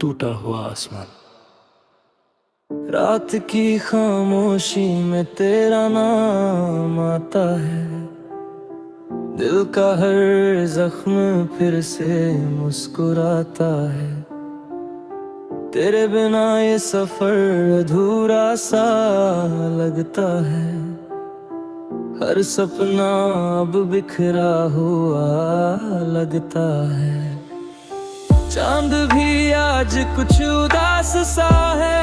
टूटा हुआ आसमान। रात की खामोशी में तेरा नाम आता है, दिल का हर जख्म फिर से मुस्कुराता है। तेरे बिना ये सफर अधूरा सा लगता है, हर सपना अब बिखरा हुआ लगता है। चांद भी आज कुछ उदास सा है,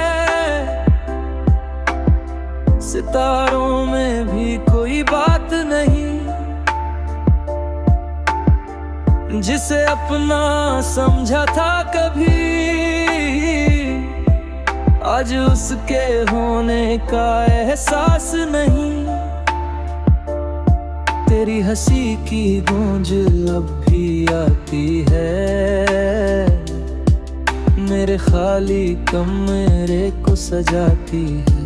सितारों में भी कोई बात नहीं, जिसे अपना समझा था कभी आज उसके होने का एहसास नहीं। तेरी हंसी की गूंज अब भी आती है, मेरे खाली कमरे को सजाती है।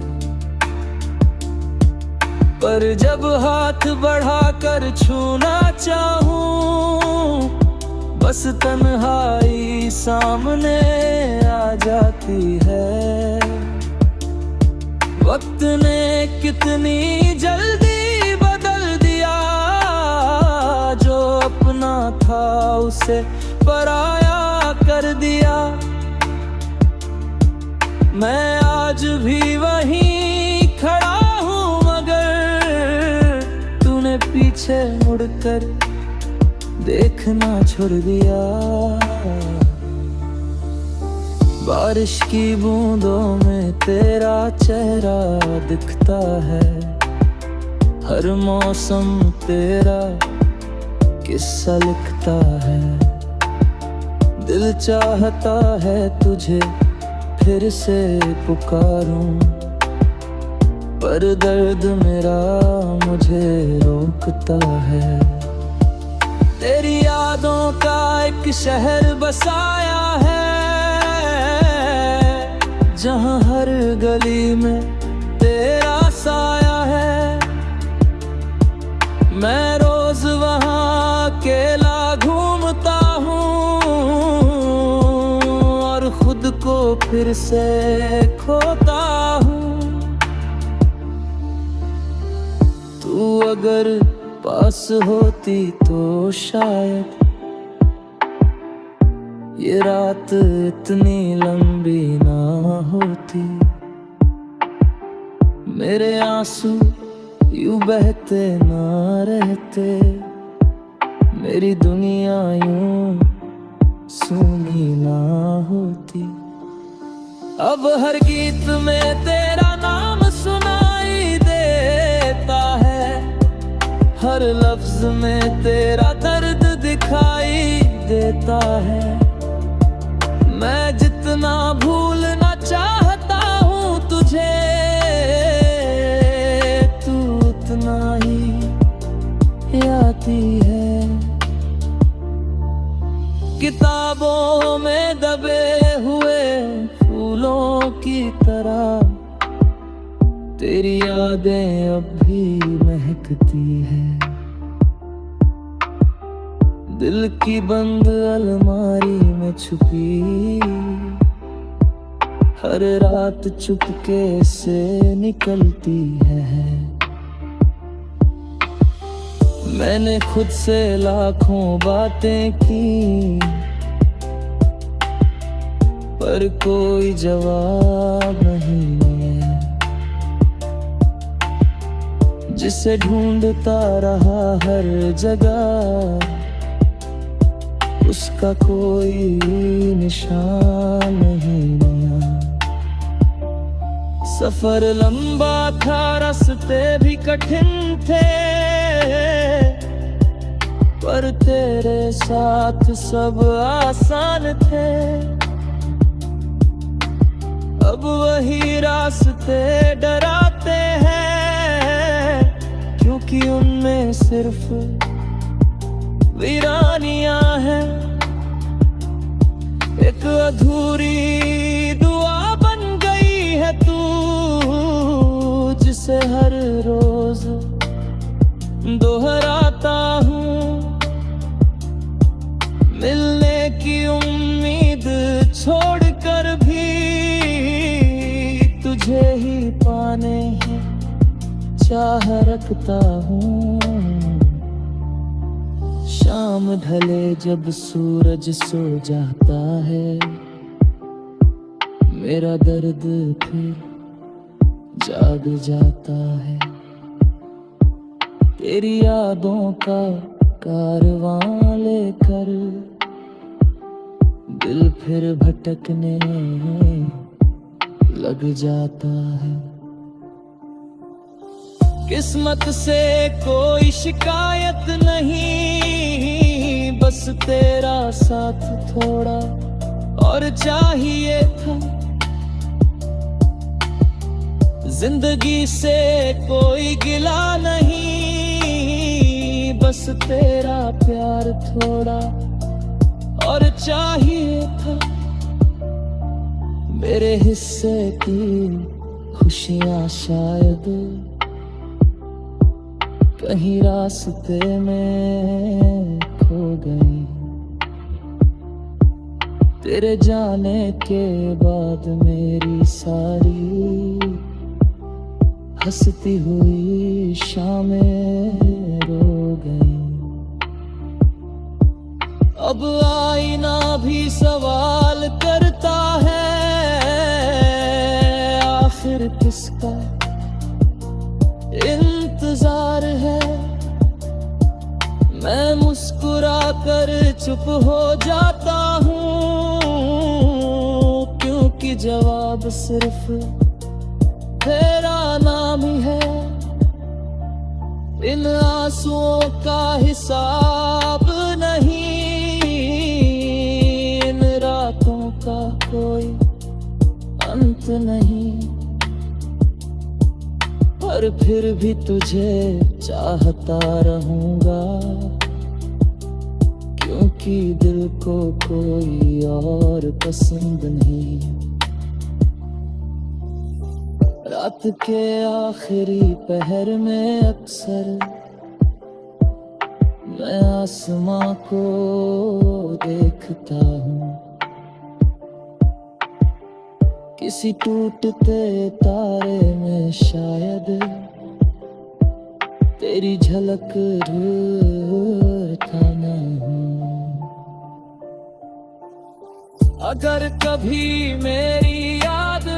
पर जब हाथ बढ़ाकर छूना चाहूं, बस तन्हाई सामने आ जाती है। वक्त ने कितनी जल्दी बदल दिया, जो अपना था उसे पराया कर दिया। मैं आज भी वहीं खड़ा हूँ, मगर तूने पीछे मुड़कर देखना छोड़ दिया। बारिश की बूंदों में तेरा चेहरा दिखता है, हर मौसम तेरा किस्सा लिखता है। दिल चाहता है तुझे फिर से पुकारूं, पर दर्द मेरा मुझे रोकता है। तेरी यादों का एक शहर बसाया है, जहां हर गली में तेरा साया है। मैं रोज वहां अकेला घूमता हूँ, और खुद को फिर से खोता हूँ। तू अगर पास होती तो शायद ये रात इतनी लंबी ना होती। मेरे आंसू यूं बहते ना रहते, मेरी दुनिया यूं सूनी ना होती। अब हर गीत में तेरा नाम सुनाई देता है, हर लफ्ज में तेरा दर्द दिखाई देता है। मैं जितना भूलना चाहता हूँ तुझे, तू उतना ही आती है। किताबों में दबे हुए फूलों की तरह तेरी यादें अब भी महकती है। दिल की बंद अलमारी में छुपी हर रात चुपके से निकलती है। मैंने खुद से लाखों बातें की, पर कोई जवाब नहीं है। जिसे ढूंढता रहा हर जगह, उसका कोई निशान नहीं आया। सफर लंबा था, रास्ते भी कठिन थे, पर तेरे साथ सब आसान थे। अब वही रास्ते डराते हैं, क्योंकि उनमें सिर्फ वीरानियां हैं। एक अधूरी दुआ बन गई है तू, जिसे हर रोज दोहराता हूँ। मिलने की उम्मीद छोड़कर चाह रखता हूँ। शाम ढले जब सूरज सो जाता है, मेरा दर्द फिर जाग जाता है। तेरी यादों का कारवां लेकर दिल फिर भटकने लग जाता है। किस्मत से कोई शिकायत नहीं, बस तेरा साथ थोड़ा और चाहिए था। जिंदगी से कोई गिला नहीं, बस तेरा प्यार थोड़ा और चाहिए था। मेरे हिस्से की खुशियां शायद कहीं रास्ते में खो गई। तेरे जाने के बाद मेरी सारी हंसती हुई शामें रो गई। अब आईना भी सवाल करता है, आखिर किसका इंतजार है। मैं मुस्कुरा कर चुप हो जाता हूँ, क्योंकि जवाब सिर्फ तेरा नाम ही है। इन आंसुओं का हिसाब नहीं, इन रातों का कोई अंत नहीं। पर फिर भी तुझे चाहता रहूंगा, क्योंकि दिल को कोई और पसंद नहीं। रात के आखिरी पहर में अक्सर मैं आसमां को देखता हूँ। किसी टूटते तारे में शायद तेरी झलक ढूंढता नहीं हूँ। अगर कभी मेरी याद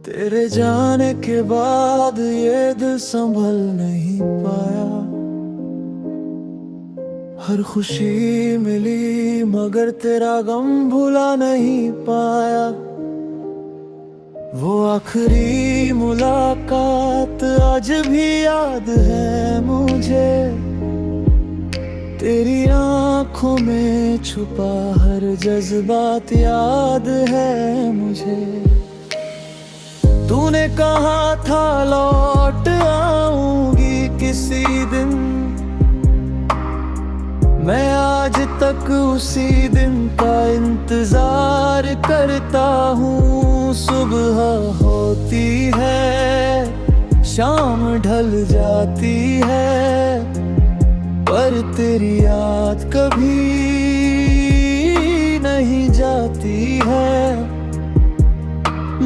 तेरे जाने के बाद ये दिल संभल नहीं पाया। हर खुशी मिली मगर तेरा गम भुला नहीं पाया। वो आखिरी मुलाकात आज भी याद है मुझे। तेरी आंखों में छुपा हर जज्बात याद है मुझे। तूने कहा था लौट आऊंगी किसी दिन, मैं आज तक उसी दिन का इंतजार करता हूँ। सुबह होती है, शाम ढल जाती है, पर तेरी याद कभी नहीं जाती है।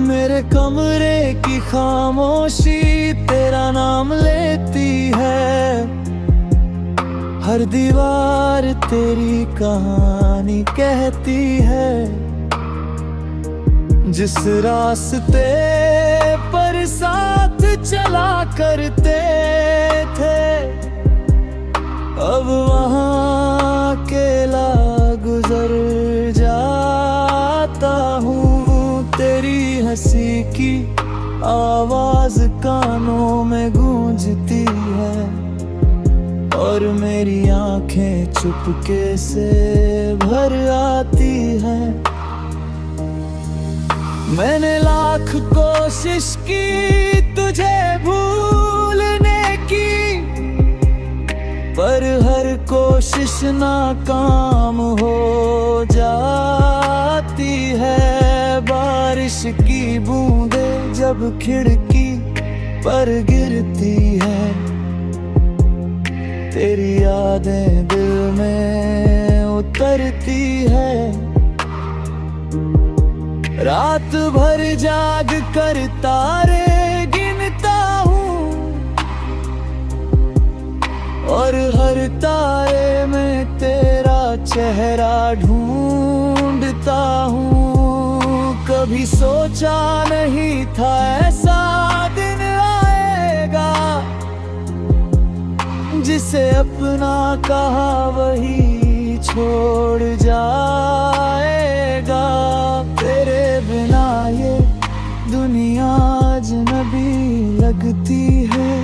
मेरे कमरे की खामोशी तेरा नाम लेती है। हर दीवार तेरी कहानी कहती है। जिस रास्ते पर साथ चला करते थे, अब वहाँ अकेला गुजर जाता हूँ। तेरी हंसी की आवाज कानों में गूंजती है, और मेरी आंखें चुपके से भर आती हैं। मैंने लाख कोशिश की तुझे भूलने की, पर हर कोशिश नाकाम हो जाती है। बारिश की बूंदें जब खिड़की पर गिरती है। तेरी यादें दिल में उतरती है। रात भर जाग कर तारे गिनता हूँ, और हर तारे में तेरा चेहरा ढूंढता हूँ। कभी सोचा नहीं था ऐसा दिन आएगा, जिसे अपना कहा वही छोड़ जाएगा। तेरे बिना ये दुनिया अजनबी लगती है।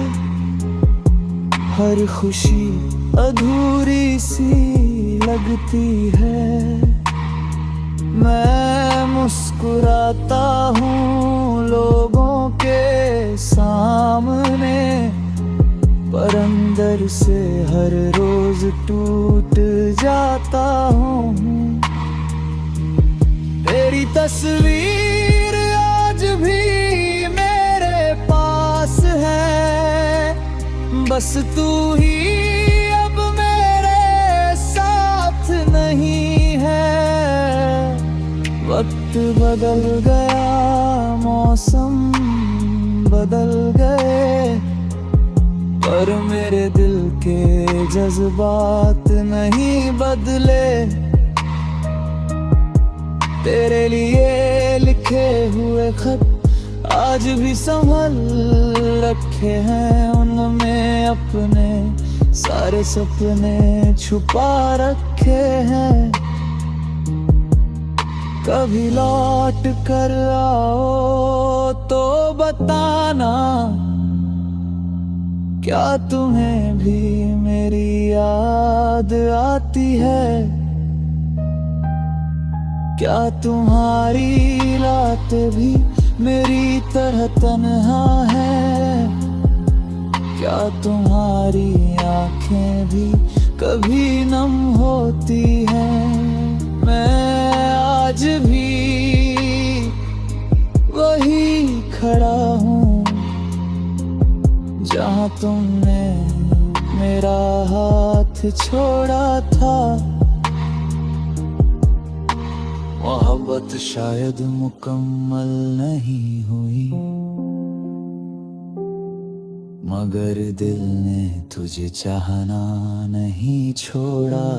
हर खुशी अधूरी सी लगती है। मैं मुस्कुराता हूँ लोगों के सामने, पर अंदर से हर रोज टूट जाता हूँ। तेरी तस्वीर आज भी मेरे पास है, बस तू ही अब मेरे साथ नहीं है। वक्त बदल गया, मौसम बदल गए, पर मेरे दिल के जज्बात नहीं बदले। तेरे लिए लिखे हुए खत आज भी संभल रखे हैं। उनमें अपने सारे सपने छुपा रखे हैं। कभी लौट कर आओ तो बताना, क्या तुम्हें भी मेरी याद आती है? क्या तुम्हारी रातें भी मेरी तरह तन्हा है? क्या तुम्हारी आंखें भी कभी नम होती हैं? मैं आज भी वही खड़ा हूँ जहाँ तुमने मेरा हाथ छोड़ा था। मोहब्बत शायद मुकम्मल नहीं हुई, मगर दिल ने तुझे चाहना नहीं छोड़ा।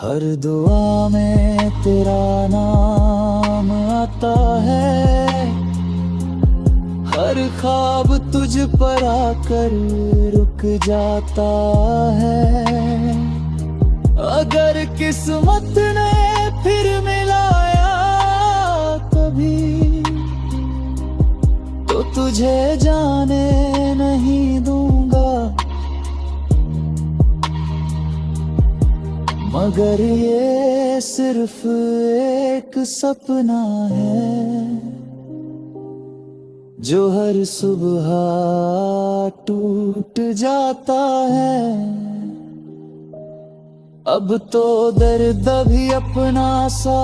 हर दुआ में तेरा नाम आता है, हर ख्वाब तुझ पर आकर रुक जाता है। अगर किस्मत ने फिर मिलाया कभी, तो तुझे जाने नहीं दूंगा। मगर ये सिर्फ एक सपना है, जो हर सुबह टूट जाता है। अब तो दर्द भी अपना सा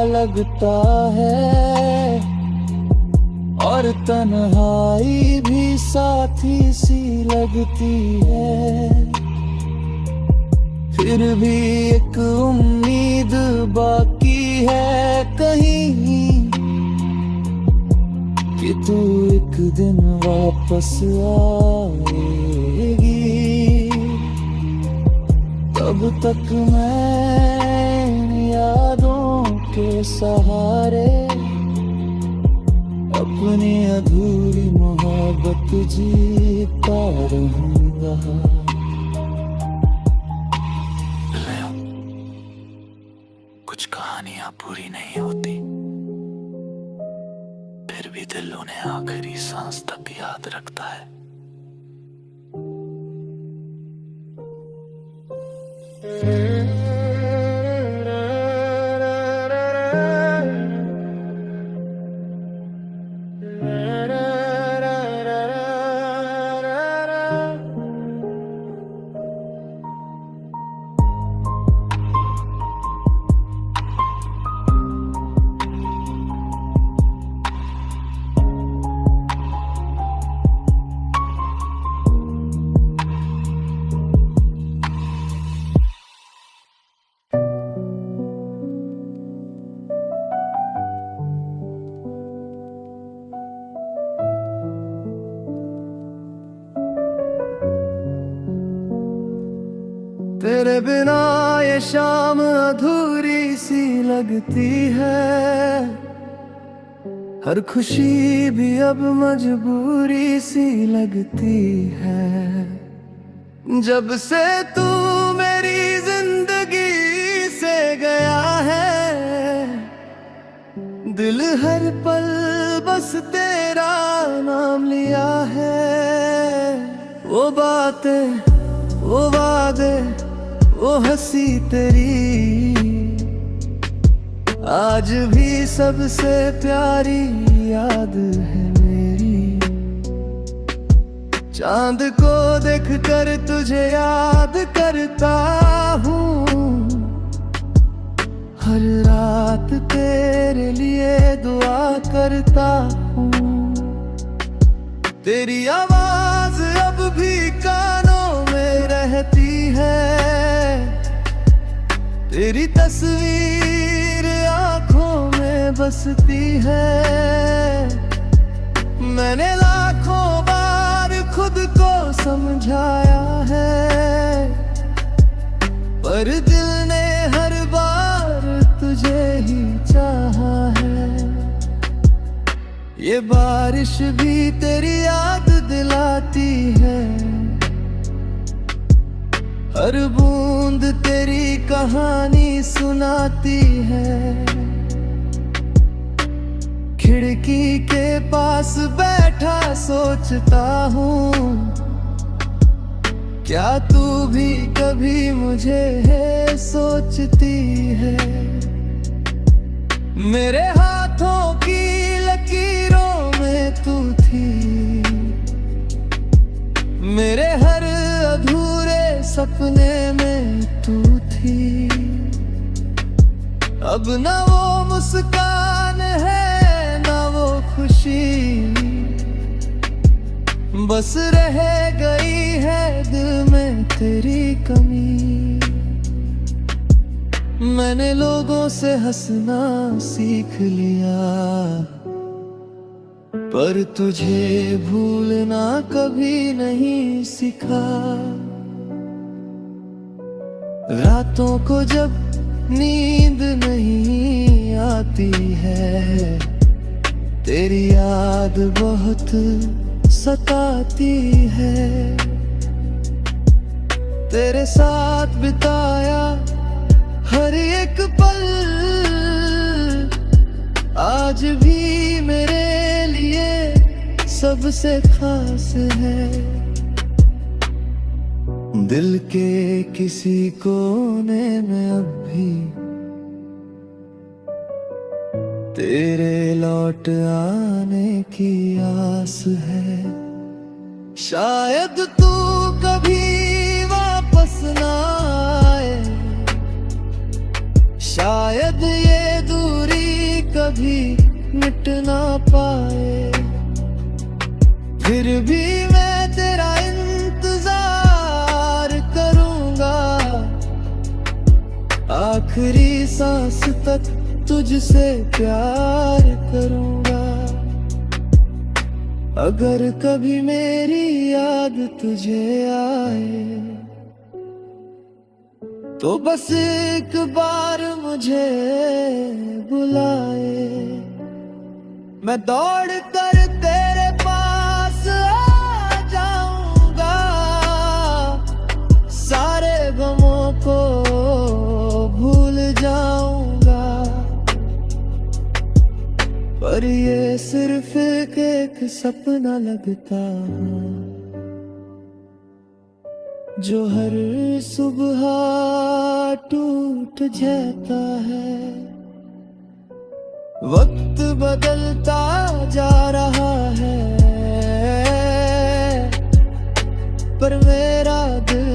लगता है, और तन्हाई भी साथी सी लगती है। फिर भी एक उम्मीद बाकी है कहीं, कि तू एक दिन वापस आएगी। तब तक मैं यादों के सहारे अपनी अधूरी मोहब्बत जीता रहूंगा। कुछ कहानियां पूरी नहीं होती, फिर भी दिल उन्हें आखिरी सांस तक याद रखता है। तेरे बिना ये शाम अधूरी सी लगती है, हर खुशी भी अब मजबूरी सी लगती है। जब से तू मेरी जिंदगी से गया है, दिल हर पल बस तेरा नाम लिया है। वो बातें, वो वादे, वो हंसी तेरी आज भी सबसे प्यारी याद है मेरी। चांद को देख कर तुझे याद करता हूँ, हर रात तेरे लिए दुआ करता हूँ। तेरी आवाज अब भी कानों में रहती है, तेरी तस्वीर आँखों में बसती है। मैंने लाखों बार खुद को समझाया है, पर दिल ने हर बार तुझे ही चाहा है। ये बारिश भी तेरी याद दिलाती है, हर बूंद तेरी कहानी सुनाती है। खिड़की के पास बैठा सोचता हूँ, क्या तू भी कभी मुझे है सोचती है। मेरे हाथों की लकीरों में तू थी, मेरे हर अधूरे सपने में तू थी। अब ना वो मुस्कान है ना वो खुशी, बस रह गई है दिल में तेरी कमी। मैंने लोगों से हंसना सीख लिया, पर तुझे भूलना कभी नहीं सीखा। रातों को जब नींद नहीं आती है, तेरी याद बहुत सताती है। तेरे साथ बिताया हर एक पल आज भी मेरे लिए सबसे खास है। दिल के किसी कोने में अब भी तेरे लौट आने की आस है। शायद तू कभी वापस ना आए, शायद ये दूरी कभी मिट ना पाए, फिर भी मैं तेरा इंतजार करूंगा। आखिरी सांस तक तुझसे प्यार करूंगा। अगर कभी मेरी याद तुझे आए, तो बस एक बार मुझे बुलाए। मैं दौड़ कर तेरे पास आ जाऊंगा, सारे गमों को भूल जाऊंगा। पर ये सिर्फ एक सपना लगता जो हर सुबह टूट जाता है। वक्त बदलता जा रहा है, पर मेरा दिल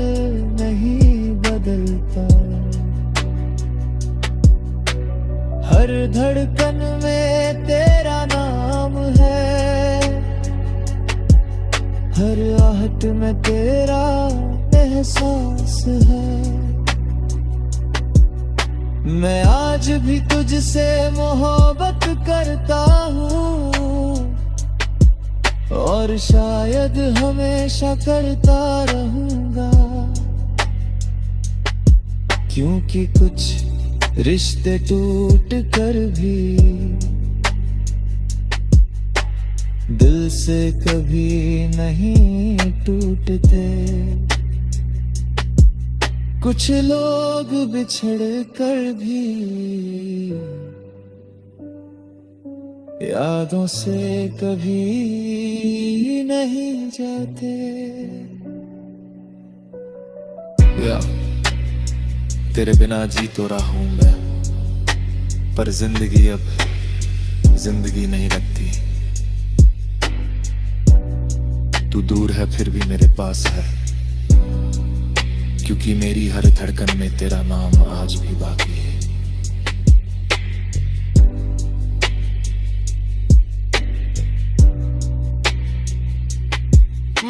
नहीं बदलता। हर धड़कन में तेरा नाम है, हर आहट में तेरा एहसास है। मैं आज भी तुझसे मोहब्बत करता हूँ, और शायद हमेशा करता रहूँगा। क्योंकि कुछ रिश्ते टूट कर भी दिल से कभी नहीं टूटते। कुछ लोग बिछड़ कर भी यादों से कभी नहीं जाते। तेरे बिना जी तो रहा हूं मैं, पर जिंदगी अब जिंदगी नहीं लगती। तू दूर है फिर भी मेरे पास है, क्योंकि मेरी हर धड़कन में तेरा नाम आज भी बाकी है।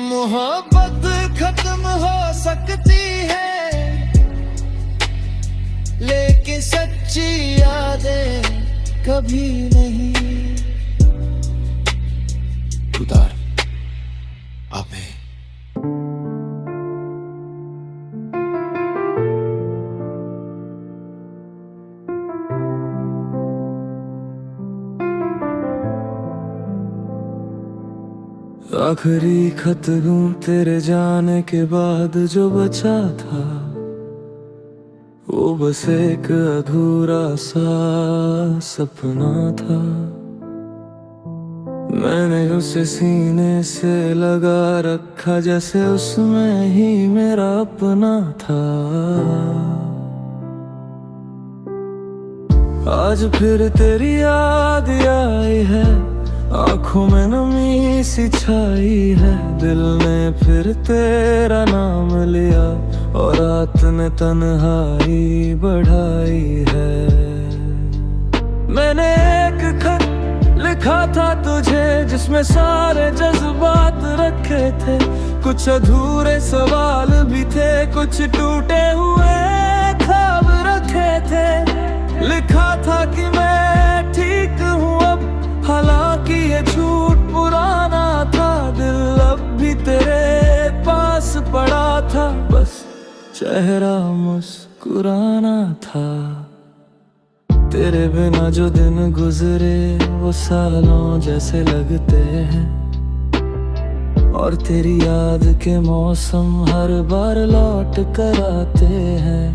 मोहब्बत खत्म हो सकती है, लेकिन सच्ची यादें कभी नहीं। उतार आप में आखिरी खत हूँ तेरे जाने के बाद जो बचा था, वो बस एक अधूरा सा सपना था। मैंने उसे सीने से लगा रखा जैसे उसमें ही मेरा अपना था। आज फिर तेरी याद आई है, आंखों में नमी सी छाई है। दिल ने फिर तेरा नाम लिया और रात ने तन्हाई बढ़ाई है। मैंने एक खत लिखा था तुझे, जिसमें सारे जज्बात रखे थे। कुछ अधूरे सवाल भी थे, कुछ टूटे हुए ख्वाब रखे थे। लिखा था कि मैं ठीक हूँ अब, हालांकि ये झूठ पुराना था। दिल अब भी तेरे पास पड़ा था, बस चेहरा मुस्कुराना था। तेरे बिना जो दिन गुजरे वो सालों जैसे लगते हैं, और तेरी याद के मौसम हर बार लौट कर आते हैं।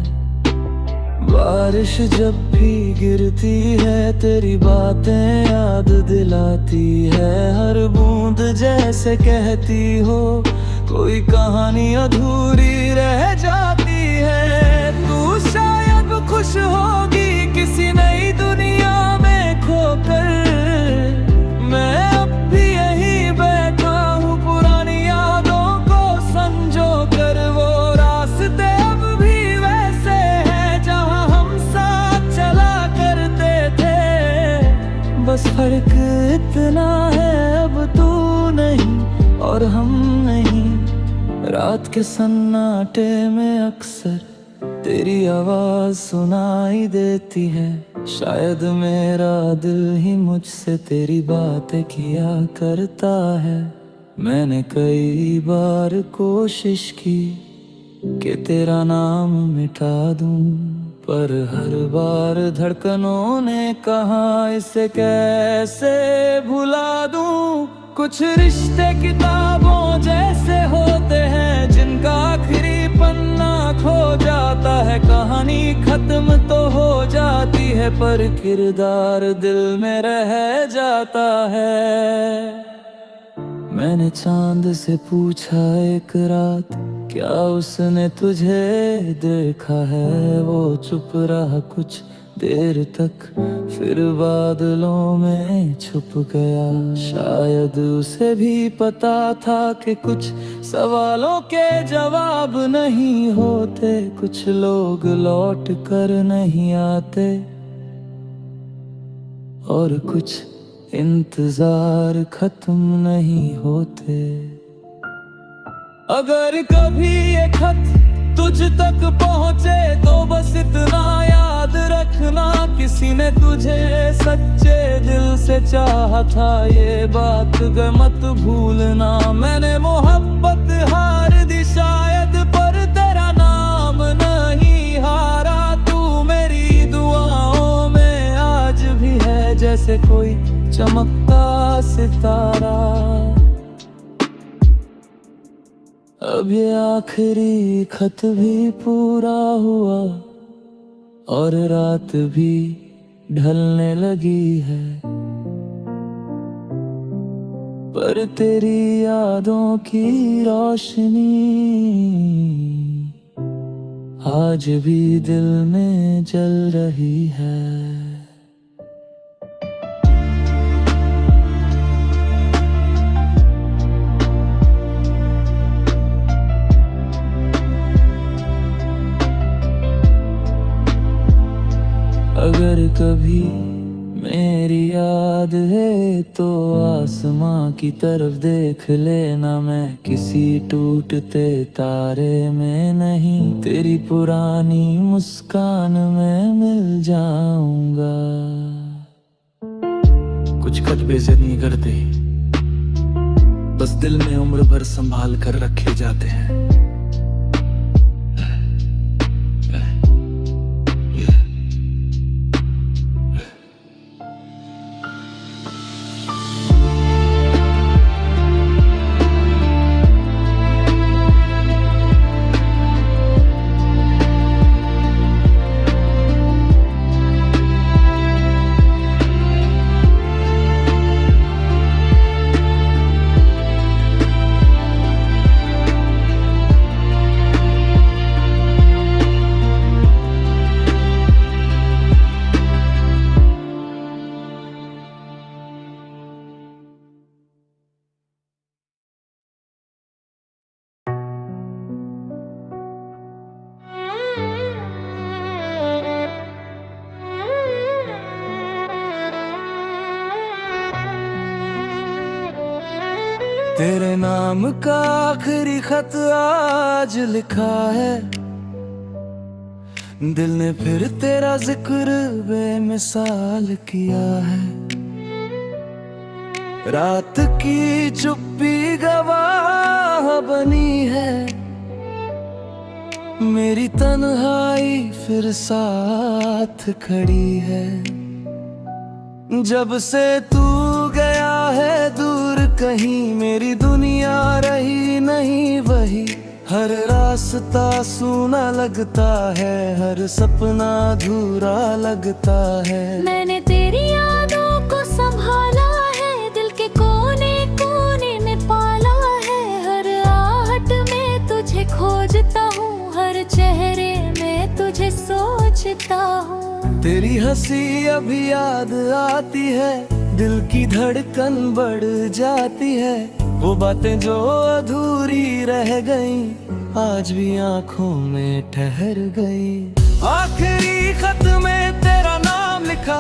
बारिश जब भी गिरती है तेरी बातें याद दिलाती है। हर बूंद जैसे कहती हो कोई कहानी अधूरी रह जाती है। तू शायद खुश होगी किसी नई दुनिया में खोकर, मैं अब भी यहीं बैठा हूँ पुरानी यादों को संजो कर। वो रास्ते अब भी वैसे हैं जहाँ हम साथ चला करते थे। बस फर्क इतना है अब तू नहीं और हम नहीं। रात के सन्नाटे में अक्सर तेरी आवाज सुनाई देती है। शायद मेरा दिल ही मुझसे तेरी बातें किया करता है। मैंने कई बार कोशिश की कि तेरा नाम मिटा दूं, पर हर बार धड़कनों ने कहा इसे कैसे भुला दूं। कुछ रिश्ते किताबों जैसे होते हैं जिनका आखिरी पन्ना खो जाता है। कहानी खत्म तो हो जाती है पर किरदार दिल में रह जाता है। मैंने चांद से पूछा एक रात, क्या उसने तुझे देखा है? वो चुप रहा कुछ देर तक, फिर बादलों में छुप गया। शायद उसे भी पता था कि कुछ सवालों के जवाब नहीं होते। कुछ लोग लौट कर नहीं आते और कुछ इंतजार खत्म नहीं होते। अगर कभी ये खत तुझ तक पहुँचे तो बस इतना याद रखना, किसी ने तुझे सच्चे दिल से चाहा था। ये बात मत भूलना। मैंने मोहब्बत हार दी शायद, पर तेरा नाम नहीं हारा जैसे कोई चमकता सितारा। अब ये आखिरी खत भी पूरा हुआ और रात भी ढलने लगी है, पर तेरी यादों की रोशनी आज भी दिल में जल रही है। अगर कभी मेरी याद है तो आसमां की तरफ देख लेना, मैं किसी टूटते तारे में नहीं, तेरी पुरानी मुस्कान में मिल जाऊंगा। कुछ खत बेइज्जत नहीं करते, बस दिल में उम्र भर संभाल कर रखे जाते हैं। तेरे नाम का आखिरी खत आज लिखा है, दिल ने फिर तेरा जिक्र बेमिसाल किया है। रात की चुप्पी गवाह बनी है, मेरी तन्हाई फिर साथ खड़ी है। जब से तू गया है दूर कहीं, मेरी दुनिया रही नहीं वही। हर रास्ता सूना लगता है, हर सपना अधूरा लगता है। मैंने तेरी यादों को संभाला है, दिल के कोने कोने में पाला है। हर आहट में तुझे खोजता हूँ, हर चेहरे में तुझे सोचता हूँ। तेरी हंसी अभी याद आती है, दिल की धड़कन बढ़ जाती है। वो बातें जो अधूरी रह गईं, आज भी आंखों में ठहर गई। आखिरी खत में तेरा नाम लिखा,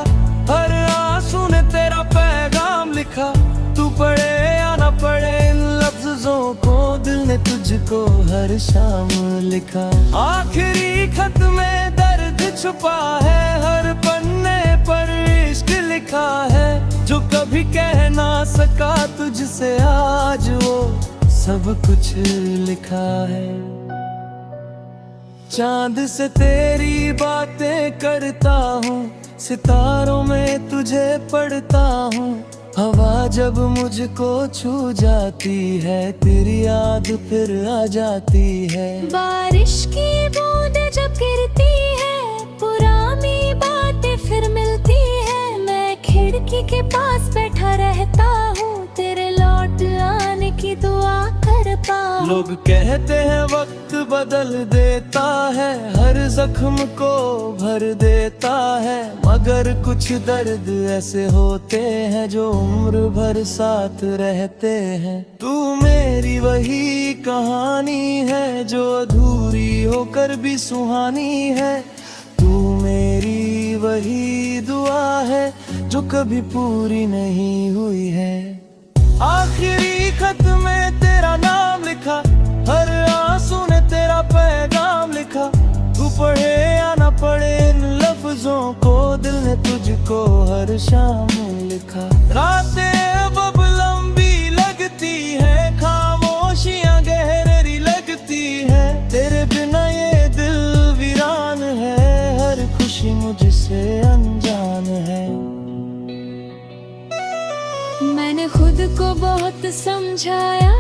हर आंसू ने तेरा पैगाम लिखा। तू पढ़े या ना पढ़े इन लफ्जों को, दिल ने तुझको हर शाम लिखा। आखिरी खत में दर्द छुपा है, हर पन्ने पर इश्क लिखा है। जो कभी कह ना सका तुझसे, आज वो सब कुछ लिखा है। चांद से तेरी बातें करता हूँ, सितारों में तुझे पढ़ता हूँ। हवा जब मुझको छू जाती है, तेरी याद फिर आ जाती है। बारिश की बूंदें जब गिरती है, पुरानी बातें फिर मिलती है। मैं खिड़की के पास बैठा रहता हूँ, तेरे लौट आने की दुआ कर पाऊं। लोग कहते हैं वक्त बदल देता है, हर जख्म को भर देता है। मगर कुछ दर्द ऐसे होते हैं जो उम्र भर साथ रहते हैं। तू मेरी वही कहानी है जो अधूरी होकर भी सुहानी है। तू मेरी वही दुआ है जो कभी पूरी नहीं हुई है। आखिरी खत में तेरा नाम लिखा, हर आंसू ने तेरा पैगाम लिखा। तू पढ़े या ना पढ़े इन लफ्जों को, दिल ने तुझको हर शाम लिखा। रातें अब लंबी लगती है, खामोशियां गहरी लगती है। तेरे बिना ये दिल वीरान है, हर खुशी मुझसे अनजान है। खुद को बहुत समझाया,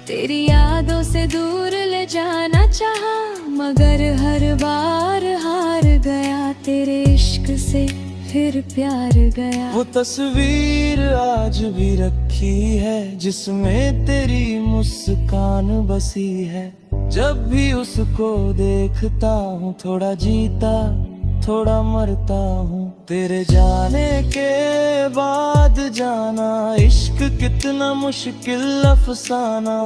तेरी यादों से दूर ले जाना चाहा, मगर हर बार हार गया, तेरे इश्क से फिर प्यार गया। वो तस्वीर आज भी रखी है जिसमें तेरी मुस्कान बसी है, जब भी उसको देखता हूँ थोड़ा जीता थोड़ा मरता हूँ। तेरे जाने के बाद जाना इश्क कितना मुश्किल अफसाना,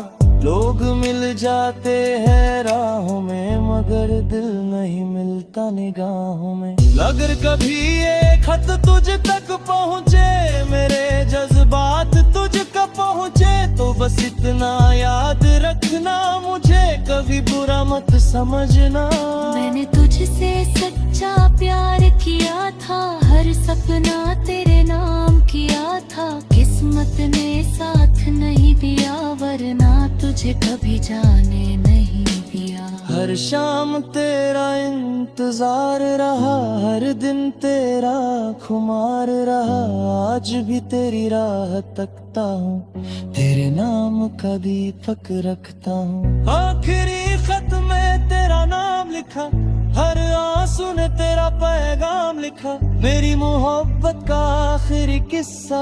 लोग मिल जाते हैं राहों में मगर दिल नहीं मिलता निगाहों में। अगर कभी ये खत तुझ तक पहुँचे, मेरे जज्बात तुझ तक पहुँचे, तो बस इतना याद रखना, मुझे कभी बुरा मत समझना। मैंने तुझसे सच्चा प्यार किया था, हर सपना तेरे नाम किया था, किस्मत ने साथ नहीं दिया, वरना तुझे कभी जाने नहीं दिया। हर शाम तेरा इंतजार रहा, हर दिन तेरा खुमार रहा, आज भी तेरी राह तकता हूँ, तेरे नाम का दीपक रखता हूँ। आखिरी खत में तेरा नाम लिखा, हर आंसू ने तेरा पैगाम लिखा, मेरी मोहब्बत का आखिरी किस्सा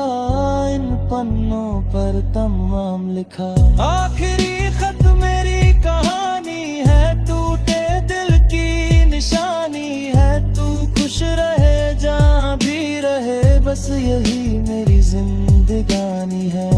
इन पन्नों पर तमाम लिखा। आखिरी खत मेरी कहानी है, टूटे दिल की निशानी है, तू खुश रहे जहाँ भी रहे, बस यही मेरी जिंदगानी है।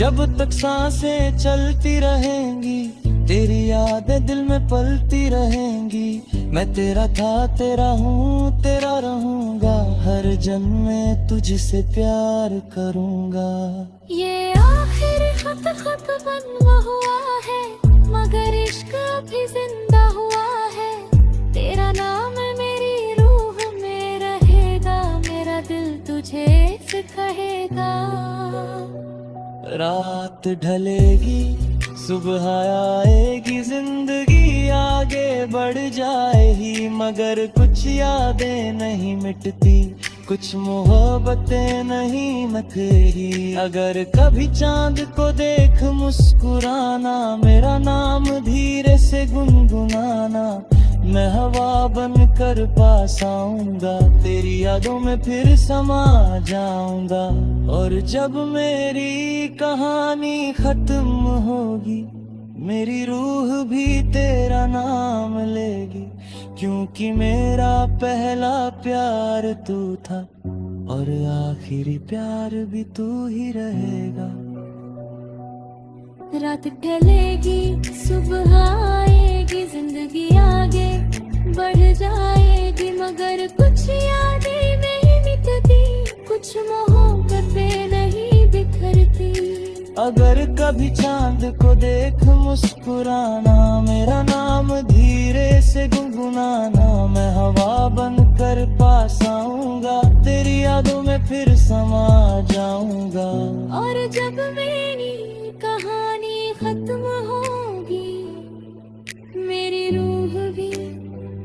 जब तक सांसें चलती रहेंगी, तेरी यादें दिल में पलती रहेंगी, मैं तेरा था तेरा हूँ तेरा रहूंगा, हर जन्म में तुझसे प्यार करूंगा। ये आखिर खत खत्म हुआ है, मगर इश्क अभी जिंदा हुआ है, तेरा नाम मेरी रूह में रहेगा, मेरा दिल तुझे से कहेगा। रात ढलेगी सुबह आएगी, जिंदगी आगे बढ़ जाएगी, मगर कुछ यादें नहीं मिटती, कुछ मोहब्बतें नहीं मिटेगी। अगर कभी चांद को देख मुस्कुराना, मेरा नाम धीरे से गुनगुनाना, मैं हवा बन कर पास आऊंगा, तेरी यादों में फिर समा जाऊंगा। और जब मेरी कहानी खत्म होगी, मेरी रूह भी तेरा नाम लेगी, क्योंकि मेरा पहला प्यार तू था और आखिरी प्यार भी तू ही रहेगा। रात ढलेगी सुबह आएगी, जिंदगी आगे बढ़ जाएगी, मगर कुछ यादें नहीं मिटती, कुछ मोहब्बतें नहीं बिखरती। अगर कभी चांद को देख मुस्कुराना, मेरा नाम धीरे से गुनगुनाना, मैं हवा बन कर पास आऊंगा, तेरी यादों में फिर समा जाऊंगा। और जब मेरी कहानी खत्म होगी, मेरी रूह भी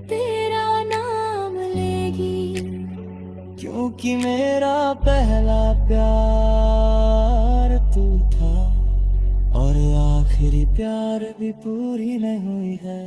तेरा नाम लेगी, क्योंकि मेरा पहला प्यार तू था और आखिरी प्यार भी पूरी नहीं हुई है।